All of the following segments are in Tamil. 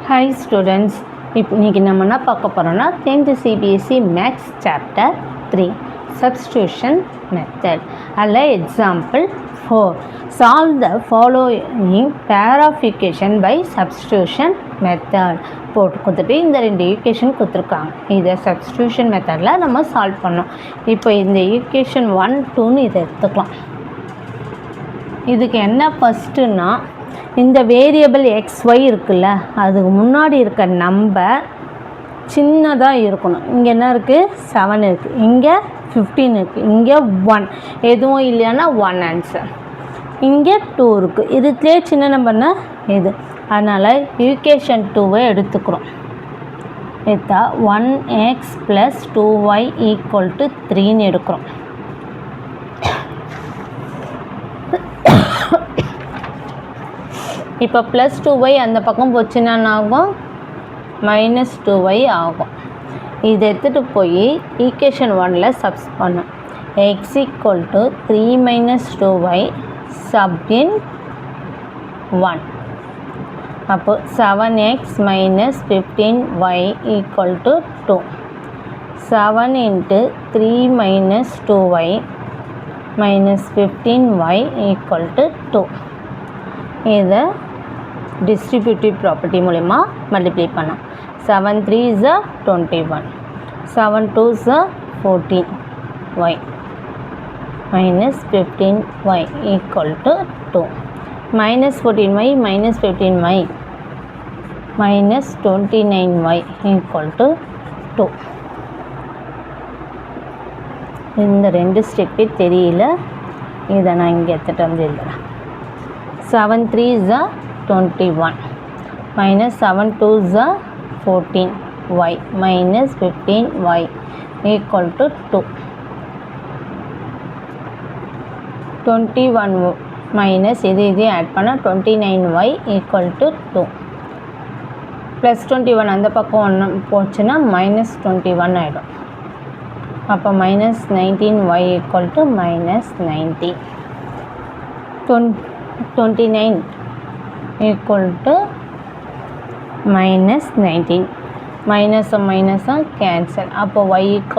Hi students, இன்னைக்கு நம்ம என்ன பார்க்க போறோம்னா 10th CBSE Maths Chapter 3 Substitution Method. அதில் example 4. Solve the following pair of equation by substitution method. போட்டு கொடுத்துட்டு இந்த ரெண்டு ஈக்குவேஷன் கொடுத்துருக்காங்க. இதை சப்ஸ்டியூஷன் மெத்தடில் நம்ம சால்வ் பண்ணோம். இப்போ இந்த ஈக்குவேஷன் 1, 2ன்னு இதை எடுத்துக்கலாம். இதுக்கு என்ன ஃபஸ்ட்டுன்னா இந்த வேரியபிள் XY இருக்குல்ல, அதுக்கு முன்னாடி இருக்க நம்பர் சின்னதாக இருக்கணும். இங்கே என்ன இருக்குது? 7 இருக்குது, இங்கே 15 இருக்குது, இங்கே 1 எதுவும் இல்லைன்னா 1 ஆன்சர், இங்கே 2 இருக்குது. இதுலேயே சின்ன நம்பர்னா இது. அதனால் ஈக்குவேஷன் 2வை எடுத்துக்கிறோம். எடுத்தா 1x + 2y = 3ன்னு எடுக்கிறோம். இப்போ +2y அந்த பக்கம் போச்சுன்னா ஆகும் -2y ஆகும். இதை எடுத்துகிட்டு போய் ஈக்குவேஷன் 1ல் சப்ஸ் பண்ணும். x = 3 - 2y sub in 1. அப்போ 7x - 15y = 2. 7 × 3 - 2y - 15y = 2. இதை டிஸ்ட்ரிபியூட்டிவ் ப்ராப்பர்ட்டி மூலிமா மல்டிப்ளை பண்ணோம். 7 × 3 = 21, 7 × 2 = 14y - 15y = 2. -14y - 15y - 29y = 2. இந்த ரெண்டு ஸ்டெப்பே தெரியல, இதை நான் இங்கே எடுத்துகிட்டு வந்து எழுதுறேன். 7 × 3 = 21, -7 × 2 = 14y - 15y = 2. 21 மைனஸ் இது ஆட் பண்ணால் 29y = 2. +21 அந்த பக்கம் 1 போச்சுன்னா -21 ஆகிடும். அப்போ -19y = -19. 29 = -19. மைனஸும் மைனஸும் கேன்சல். அப்போ y =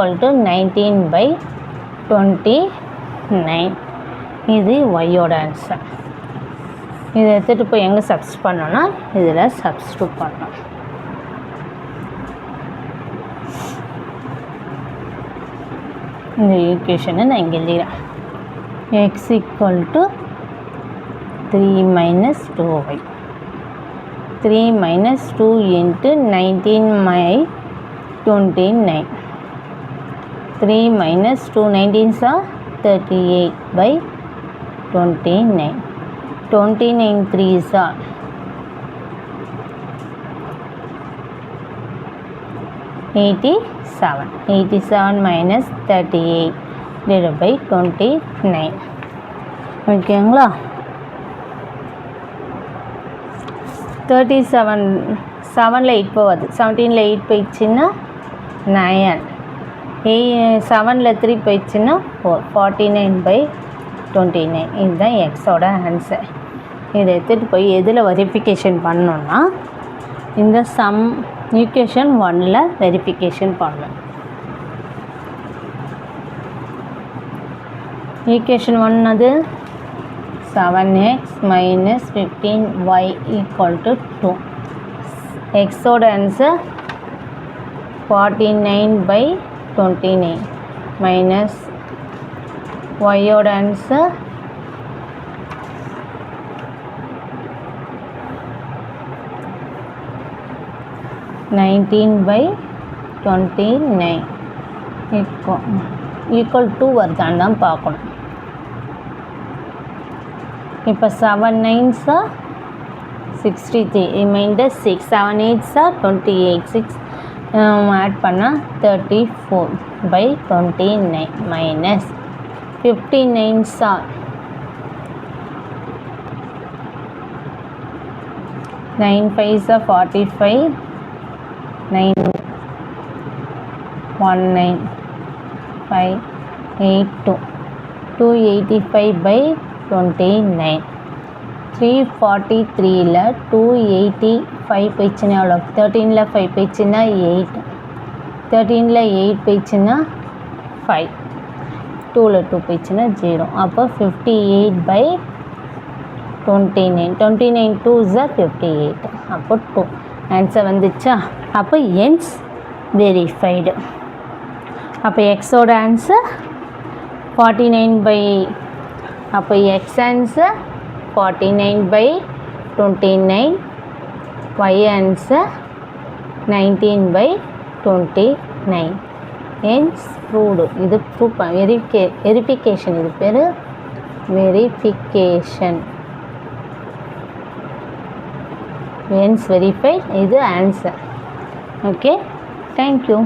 19/29. இது ஒய்யோட ஆன்சர். இதை எடுத்துகிட்டு போய் எங்கே சப்ஸ்டியூட் பண்ணோன்னா இதில் சப்ஸ்டியூட் பண்ணோம். இந்த ஈக்குவேஷனை நான் இங்கே எழுதுகிறேன். x = 3 - 2y. 3 - 2 × 19/29. 3 - 2 19s are 38/29. 29 3s are 87. 87 - 38/29. ஓகேங்களா? 37 7ல் 8 போகாது. 17ல் 8 போயிடுச்சுன்னா 9. 7ல் 3 போயிடுச்சுன்னா 4. 49/29. இதுதான் எக்ஸோட ஆன்சர். இதை எடுத்துகிட்டு போய் எதில் வெரிஃபிகேஷன் பண்ணோன்னா இந்த ஈக்குவேஷன் 1ல் வெரிஃபிகேஷன் பண்ணணும். ஈக்குவேஷன் 1 அது 7x - 15y = 2. எக்ஸோட ஆன்சர் 49/29 மைனஸ் ஒய்யோட ஆன்சர் 19/29 = 2 வருதான்னு தான் பார்க்கணும். இப்போ 7 9s are 63, reminder 6. 7 8s are 28, 6 add பண்ணால் 34/29 minus 59s are 9 5s are 45, 9 19 5 8 2 285/29. 343ல் 285 5 போயிடுச்சுன்னா எவ்வளோ 13ல் 5 போயிடுச்சுன்னா 8 13ல் 8 போயிடுச்சுன்னா 5 2ல் 2 போயிடுச்சுன்னா 0 அப்போ 58/29 2 is 58 அப்போ 2 ஆன்சர் வந்துச்சா அப்போ ends வெரிஃபைடு அப்போ எக்ஸோட ஆன்சர் 49/8 அப்போ X answer 49/29 y answer 19/29 ends proved இது ப்ரூவ் வெரிஃபிகேஷன் இது பேர் வெரிஃபிகேஷன் ends verified இது ஆன்சர் ஓகே தேங்க்யூ